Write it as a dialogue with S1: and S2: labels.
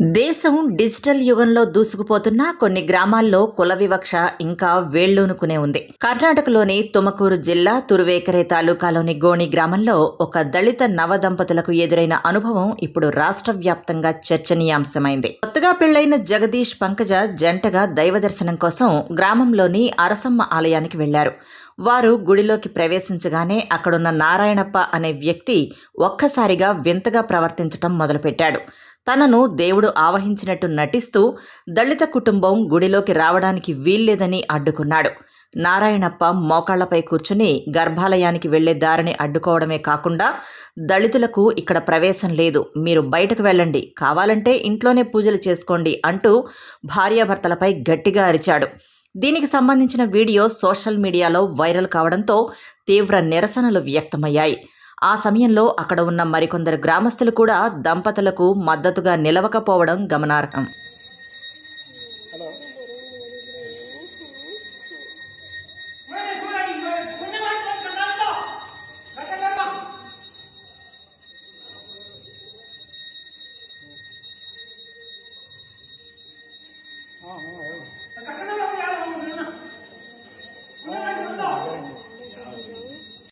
S1: దేశం డిజిటల్ యుగంలో దూసుకుపోతున్న కొన్ని గ్రామాల్లో కుల వివక్ష ఇంకా వేళ్లూనుకునే ఉంది. కర్ణాటకలోని తుమకూరు జిల్లా తురువేకరే తాలూకాలోని గోణి గ్రామంలో ఒక దళిత నవ దంపతులకు ఎదురైన అనుభవం ఇప్పుడు రాష్ట్ర వ్యాప్తంగా చర్చనీయాంశమైంది. కొత్తగా పెళ్లైన జగదీష్ పంకజ జంటగా దైవ దర్శనం కోసం గ్రామంలోని అరసమ్మ ఆలయానికి వెళ్లారు. వారు గుడిలోకి ప్రవేశించగానే అక్కడున్న నారాయణప్ప అనే వ్యక్తి ఒక్కసారిగా వింతగా ప్రవర్తించటం మొదలుపెట్టాడు. తనను దేవుడు ఆవహించినట్టు నటిస్తూ దళిత కుటుంబం గుడిలోకి రావడానికి వీల్లేదని అడ్డుకున్నాడు. నారాయణప్ప మోకాళ్లపై కూర్చుని గర్భాలయానికి వెళ్లే దారిని అడ్డుకోవడమే కాకుండా దళితులకు ఇక్కడ ప్రవేశం లేదు, మీరు బయటకు వెళ్ళండి, కావాలంటే ఇంట్లోనే పూజలు చేసుకోండి అంటూ భార్యాభర్తలపై గట్టిగా అరిచాడు. దీనికి సంబంధించిన వీడియో సోషల్ మీడియాలో వైరల్ కావడంతో తీవ్ర నిరసనలు వ్యక్తమయ్యాయి. ఆ సమయంలో అక్కడ ఉన్న మరికొందరు గ్రామస్తులు కూడా దంపతులకు మద్దతుగా నిలవకపోవడం గమనార్హం.